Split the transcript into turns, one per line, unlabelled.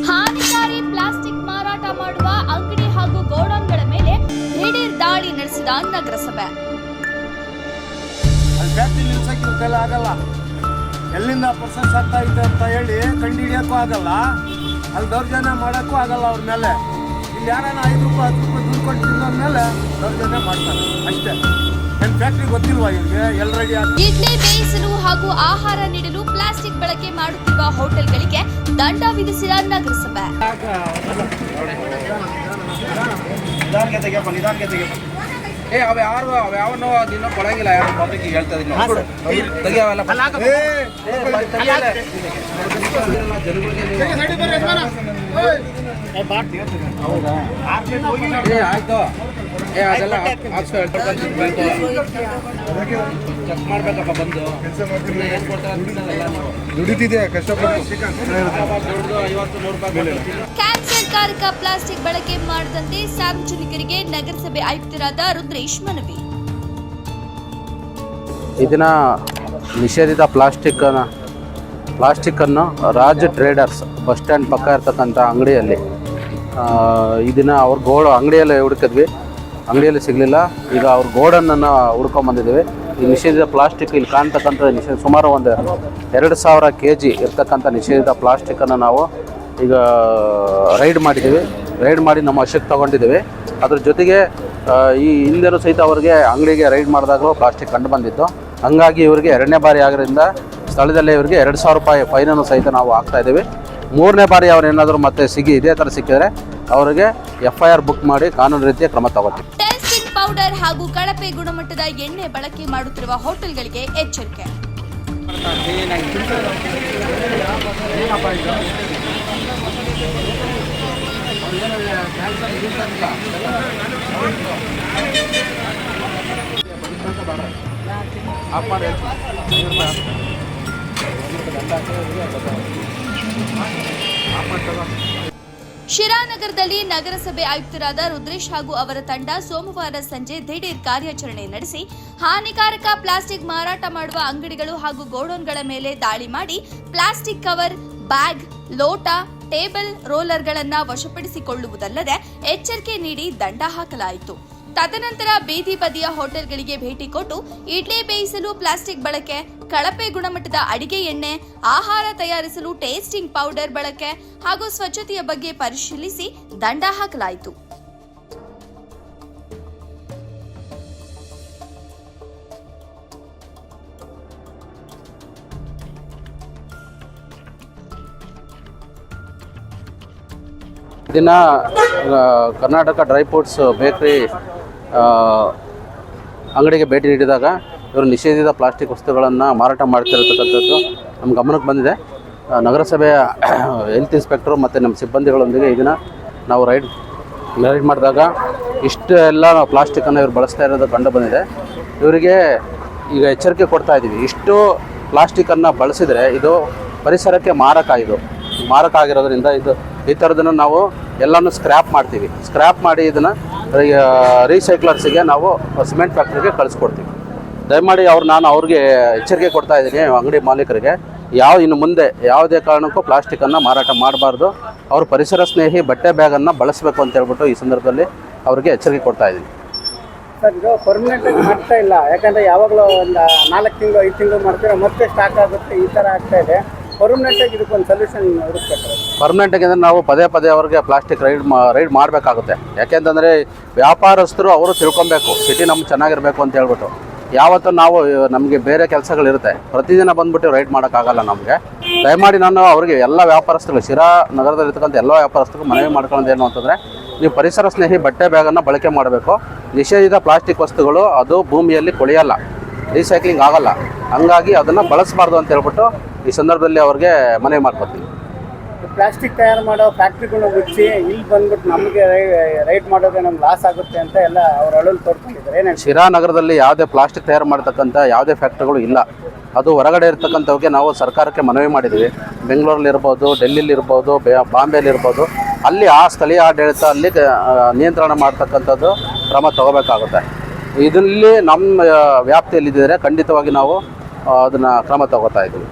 ಹಾನಿಕಾರಿ plastic ಮಾರಾಟ ಮಾಡುವ ಅಂಗಡಿ ಹಾಗೂ ಗೋಡೌನ್ಗಳ ಮೇಲೆ ದಿಢೀರ್ ದಾಳಿ ನಡೆಸಿದ ನಗರಸಭೆ.
ಆಗಲ್ಲ, ಎಲ್ಲಿಂದ ಪರ್ಸೆನ್ಸ್ ಆಗ್ತಾ ಇದೆ ಅಂತ ಹೇಳಿ ಕಂಡುಹಿಡಿಯೋಕ್ಕೂ ಆಗಲ್ಲ, ಅಲ್ಲಿ ದೌರ್ಜನ್ಯ ಮಾಡೋಕ್ಕೂ ಆಗಲ್ಲ. ಅವ್ರ ಮೇಲೆ ಇಲ್ಲಿ ಯಾರನ್ನ 5 ರೂಪಾಯಿ 10 ರೂಪಾಯಿ ದುಡ್ಡು ಕೊಟ್ಟು ತಿನ್ನೋರ ಮೇಲೆ ದೌರ್ಜನ್ಯ ಮಾಡ್ತಾರೆ ಅಷ್ಟೇ. ನನ್ನ ಫ್ಯಾಕ್ಟ್ರಿ ಗೊತ್ತಿಲ್ವಾ ಇವ್ರಿಗೆ? ಎಲ್ಲರೆಡಿ
ಇಡ್ಲಿ ಬೇಯಿಸಲು ಹಾಗೂ ಆಹಾರ ನೀಡಲು ಪ್ಲಾಸ್ಟಿಕ್ ಬಳಕೆ ಮಾಡುತ್ತಿರುವ ಹೋಟೆಲ್ಗಳಿಗೆ ದಂಡ ವಿಧಿಸಿದ ನಗರಸಭೆ.
ಯಾವನು ದಿನ ಕೊಡಂಗಿಲ್ಲ, ಯಾರು ಪಬ್ಲಿಕ್ ಹೇಳ್ತಾ ಇದೀನಿ ಆಯ್ತು. ಅದೆಲ್ಲ ಚೆಕ್ ಮಾಡ್ಬೇಕಪ್ಪ ಬಂದು ಏನ್ ಕೊಡ್ತಾರೆ ದುಡಿತಿದೆ
ಕ್ಯಾನ್ಸರ್ಕಾರಕ ಪ್ಲಾಸ್ಟಿಕ್ ಬಳಕೆ ಮಾಡದಂತೆ ಸಾರ್ವಜನಿಕರಿಗೆ ನಗರಸಭೆ ಆಯುಕ್ತರಾದ ರುದ್ರೇಶ್ ಮನವಿ.
ಇದನ್ನ ನಿಷೇಧಿತ ಪ್ಲಾಸ್ಟಿಕ್ಕನ್ನು ರಾಜ್ ಟ್ರೇಡರ್ಸ್ ಬಸ್ ಸ್ಟ್ಯಾಂಡ್ ಪಕ್ಕ ಇರ್ತಕ್ಕಂಥ ಅಂಗಡಿಯಲ್ಲಿ ಇದನ್ನು ಅವ್ರ ಅಂಗಡಿಯಲ್ಲೇ ಹುಡುಕಿದ್ವಿ, ಅಂಗಡಿಯಲ್ಲಿ ಸಿಗಲಿಲ್ಲ. ಈಗ ಅವ್ರ ಗೋಡನನ್ನು ಹುಡ್ಕೊಂಬಂದಿದ್ದೀವಿ. ಈ ನಿಷೇಧಿತ ಪ್ಲಾಸ್ಟಿಕ್ ಇಲ್ಲಿ ಕಾಣ್ತಕ್ಕಂಥ ಸುಮಾರು ಒಂದು 2000 kg ಇರ್ತಕ್ಕಂಥ ನಿಷೇಧಿತ ಪ್ಲಾಸ್ಟಿಕ್ಕನ್ನು ನಾವು ಈಗ ರೈಡ್ ಮಾಡಿದ್ದೀವಿ. ರೈಡ್ ಮಾಡಿ ನಮ್ಮ ವಶಕ್ಕೆ ತೊಗೊಂಡಿದ್ದೀವಿ. ಅದ್ರ ಜೊತೆಗೆ ಈ ಹಿಂದೆನೂ ಸಹಿತ ಅವ್ರಿಗೆ ಅಂಗಡಿಗೆ ರೈಡ್ ಮಾಡಿದಾಗಲೂ ಪ್ಲಾಸ್ಟಿಕ್ ಕಂಡು ಬಂದಿತ್ತು. ಹಂಗಾಗಿ ಇವರಿಗೆ 2ನೇ ಬಾರಿ ಆಗಿರೋದ್ರಿಂದ ಸ್ಥಳದಲ್ಲೇ ಇವರಿಗೆ 2000 ರೂಪಾಯಿ ಫೈನನ್ನು ಸಹಿತ ನಾವು ಹಾಕ್ತಾಯಿದ್ದೀವಿ. 3ನೇ ಬಾರಿ ಅವ್ರೇನಾದರೂ ಮತ್ತೆ ಇದೇ ಥರ ಸಿಕ್ಕಿದ್ರೆ ಅವರಿಗೆ FIR ಬುಕ್ ಮಾಡಿ ಕಾನೂನು ರೀತಿಯ ಕ್ರಮ ತಗೋತೀವಿ.
ಟೇಸ್ಟಿಂಗ್ ಪೌಡರ್ ಹಾಗೂ ಕಳಪೆ ಗುಣಮಟ್ಟದ ಎಣ್ಣೆ ಬಳಕೆ ಮಾಡುತ್ತಿರುವ ಹೋಟೆಲ್ಗಳಿಗೆ ಎಚ್ಚರಿಕೆ. ಶಿರಾನಗರದಲ್ಲಿ ನಗರಸಭೆ ಆಯುಕ್ತರಾದ ರುದ್ರೇಶ್ ಹಾಗೂ ಅವರ ತಂಡ ಸೋಮವಾರ ಸಂಜೆ ದಿಢೀರ್ ಕಾರ್ಯಾಚರಣೆ ನಡೆಸಿ ಹಾನಿಕಾರಕ ಪ್ಲಾಸ್ಟಿಕ್ ಮಾರಾಟ ಮಾಡುವ ಅಂಗಡಿಗಳು ಹಾಗೂ ಗೋಡೌನ್ಗಳ ಮೇಲೆ ದಾಳಿ ಮಾಡಿ ಪ್ಲಾಸ್ಟಿಕ್ ಕವರ್, ಬ್ಯಾಗ್, ಲೋಟ, ಟೇಬಲ್ ರೋಲರ್ಗಳನ್ನು ವಶಪಡಿಸಿಕೊಳ್ಳುವುದಲ್ಲದೆ ಎಚ್ಚರಿಕೆ ನೀಡಿ ದಂಡ ಹಾಕಲಾಯಿತು. ತದನಂತರ ಬೀದಿ ಬದಿಯ ಹೋಟೆಲ್ಗಳಿಗೆ ಭೇಟಿ ಕೊಟ್ಟು ಇಡ್ಲಿ ಬೇಯಿಸಲು ಪ್ಲಾಸ್ಟಿಕ್ ಬಳಕೆ, ಕಳಪೆ ಗುಣಮಟ್ಟದ ಅಡಿಗೆ ಎಣ್ಣೆ, ಆಹಾರ ತಯಾರಿಸಲು ಟೇಸ್ಟಿಂಗ್ ಪೌಡರ್ ಬಳಕೆ ಹಾಗೂ ಸ್ವಚ್ಛತೆಯ ಬಗ್ಗೆ ಪರಿಶೀಲಿಸಿ ದಂಡ ಹಾಕಲಾಯಿತು.
ದಿನ ಕರ್ನಾಟಕ ಡ್ರೈ ಫ್ರೂಟ್ಸ್ ಬೇಕರಿ ಅಂಗಡಿಗೆ ಭೇಟಿ ನೀಡಿದಾಗ ಇವರು ನಿಷೇಧಿತ ಪ್ಲಾಸ್ಟಿಕ್ ವಸ್ತುಗಳನ್ನು ಮಾರಾಟ ಮಾಡ್ತಿರತಕ್ಕಂಥದ್ದು ನಮ್ಮ ಗಮನಕ್ಕೆ ಬಂದಿದೆ. ನಗರಸಭೆಯ ಹೆಲ್ತ್ ಇನ್ಸ್ಪೆಕ್ಟರು ಮತ್ತು ನಮ್ಮ ಸಿಬ್ಬಂದಿಗಳೊಂದಿಗೆ ಇದನ್ನು ನಾವು ರೈಡ್ ಮಾಡಿದಾಗ ಇಷ್ಟೆಲ್ಲ ಪ್ಲಾಸ್ಟಿಕ್ಕನ್ನು ಇವರು ಬಳಸ್ತಾ ಇರೋದು ಕಂಡು ಬಂದಿದೆ. ಇವರಿಗೆ ಈಗ ಎಚ್ಚರಿಕೆ ಕೊಡ್ತಾ ಇದ್ದೀವಿ. ಇಷ್ಟು ಪ್ಲಾಸ್ಟಿಕ್ಕನ್ನು ಬಳಸಿದರೆ ಇದು ಪರಿಸರಕ್ಕೆ ಮಾರಕ ಆಗಿರೋದ್ರಿಂದ ಈ ಥರದನ್ನು ನಾವು ಎಲ್ಲನೂ ಸ್ಕ್ರ್ಯಾಪ್ ಮಾಡ್ತೀವಿ. ಸ್ಕ್ರ್ಯಾಪ್ ಮಾಡಿ ಇದನ್ನು ರೀಸೈಕ್ಲರ್ಸಿಗೆ ನಾವು ಸಿಮೆಂಟ್ ಫ್ಯಾಕ್ಟ್ರಿಗೆ ಕಳಿಸ್ಕೊಡ್ತೀವಿ. ದಯಮಾಡಿ ನಾನು ಅವ್ರಿಗೆ ಎಚ್ಚರಿಕೆ ಕೊಡ್ತಾ ಇದ್ದೀನಿ, ಅಂಗಡಿ ಮಾಲೀಕರಿಗೆ ಇನ್ನು ಮುಂದೆ ಯಾವುದೇ ಕಾರಣಕ್ಕೂ ಪ್ಲಾಸ್ಟಿಕ್ಕನ್ನು ಮಾರಾಟ ಮಾಡಬಾರ್ದು. ಅವರು ಪರಿಸರ ಸ್ನೇಹಿ ಬಟ್ಟೆ ಬ್ಯಾಗನ್ನು ಬಳಸಬೇಕು ಅಂತ ಹೇಳ್ಬಿಟ್ಟು ಈ ಸಂದರ್ಭದಲ್ಲಿ ಅವರಿಗೆ ಎಚ್ಚರಿಕೆ ಕೊಡ್ತಾ ಇದ್ದೀನಿ.
ಸರ್, ಇದು ಪರ್ಮನೆಂಟ್ ಮಾಡ್ತಾ ಇಲ್ಲ, ಯಾಕಂದರೆ ಯಾವಾಗಲೂ ಒಂದು 4 ತಿಂಗಳು 5 ತಿಂಗಳು ಮಾಡ್ತೀರಾ ಮತ್ತೆ ಸ್ಟಾಕ್ ಆಗುತ್ತೆ, ಈ ಥರ ಆಗ್ತಾ ಇದೆ. ಪರ್ಮನೆಂಟಾಗಿ ಇದಕ್ಕೊಂದು ಸೊಲ್ಯೂಷನ್ ಹುಡುಕ್ಬೇಕು.
ಪರ್ಮನೆಂಟಾಗಿ ಅಂದರೆ ನಾವು ಪದೇ ಅವ್ರಿಗೆ ಪ್ಲಾಸ್ಟಿಕ್ ರೈಡ್ ಮಾಡಬೇಕಾಗುತ್ತೆ. ಯಾಕೆಂತಂದರೆ ವ್ಯಾಪಾರಸ್ಥರು ಅವರು ತಿಳ್ಕೊಬೇಕು ಸಿಟಿ ನಮ್ಗೆ ಚೆನ್ನಾಗಿರಬೇಕು ಅಂತ ಹೇಳ್ಬಿಟ್ಟು. ಯಾವತ್ತೂ ನಮಗೆ ಬೇರೆ ಕೆಲಸಗಳಿರುತ್ತೆ, ಪ್ರತಿದಿನ ಬಂದ್ಬಿಟ್ಟು ರೈಡ್ ಮಾಡೋಕ್ಕಾಗಲ್ಲ ನಮಗೆ. ದಯಮಾಡಿ ನಾನು ಅವರಿಗೆ ಎಲ್ಲ ವ್ಯಾಪಾರಸ್ಥರು, ಶಿರಾ ನಗರದಲ್ಲಿರ್ತಕ್ಕಂಥ ಎಲ್ಲ ವ್ಯಾಪಾರಸ್ಥರಿಗೂ ಮನವಿ ಮಾಡ್ಕೊಳ್ಳೋದು ಏನು ಅಂತಂದರೆ, ನೀವು ಪರಿಸರ ಸ್ನೇಹಿ ಬಟ್ಟೆ ಬ್ಯಾಗನ್ನು ಬಳಕೆ ಮಾಡಬೇಕು. ನಿಷೇಧಿತ ಪ್ಲಾಸ್ಟಿಕ್ ವಸ್ತುಗಳು ಅದು ಭೂಮಿಯಲ್ಲಿ ಕೊಳೆಯಲ್ಲ, ರೀಸೈಕ್ಲಿಂಗ್ ಆಗಲ್ಲ. ಹಂಗಾಗಿ ಅದನ್ನು ಬಳಸಬಾರ್ದು ಅಂತ ಹೇಳ್ಬಿಟ್ಟು ಈ ಸಂದರ್ಭದಲ್ಲಿ ಅವ್ರಿಗೆ ಮನವಿ ಮಾಡ್ಕೊತೀನಿ.
ಪ್ಲಾಸ್ಟಿಕ್ ತಯಾರು ಮಾಡೋ ಫ್ಯಾಕ್ಟ್ರಿಗಳನ್ನ ಮುಚ್ಚಿ ಇಲ್ಲಿ ಬಂದ್ಬಿಟ್ಟು ನಮಗೆ ರೈಡ್ ಮಾಡೋದೇ ನಮ್ಗೆ ಲಾಸ್ ಆಗುತ್ತೆ ಅಂತ ಎಲ್ಲ ಅವ್ರ ಅಳಲು ತೋರ್ಕೊಂಡಿದ್ದಾರೆ.
ಶಿರಾ ನಗರದಲ್ಲಿ ಯಾವುದೇ ಪ್ಲಾಸ್ಟಿಕ್ ತಯಾರು ಮಾಡ್ತಕ್ಕಂಥ ಯಾವುದೇ ಫ್ಯಾಕ್ಟ್ರಿಗಳು ಇಲ್ಲ. ಅದು ಹೊರಗಡೆ ಇರ್ತಕ್ಕಂಥವ್ರಿಗೆ ನಾವು ಸರ್ಕಾರಕ್ಕೆ ಮನವಿ ಮಾಡಿದ್ದೀವಿ. ಬೆಂಗಳೂರಲ್ಲಿರ್ಬೋದು, ಡೆಲ್ಲಿಲಿರ್ಬೋದು, ಬಾಂಬೆಲಿರ್ಬೋದು, ಅಲ್ಲಿ ಆ ಸ್ಥಳೀಯ ಆಡಳಿತ ಅಲ್ಲಿ ನಿಯಂತ್ರಣ ಮಾಡ್ತಕ್ಕಂಥದ್ದು ಕ್ರಮ ತಗೋಬೇಕಾಗುತ್ತೆ. ಇದರಲ್ಲಿ ನಮ್ಮ ವ್ಯಾಪ್ತಿಯಲ್ಲಿದ್ದರೆ ಖಂಡಿತವಾಗಿ ನಾವು ಅದನ್ನು ಕ್ರಮ ತಗೋತಾ ಇದ್ದೀವಿ.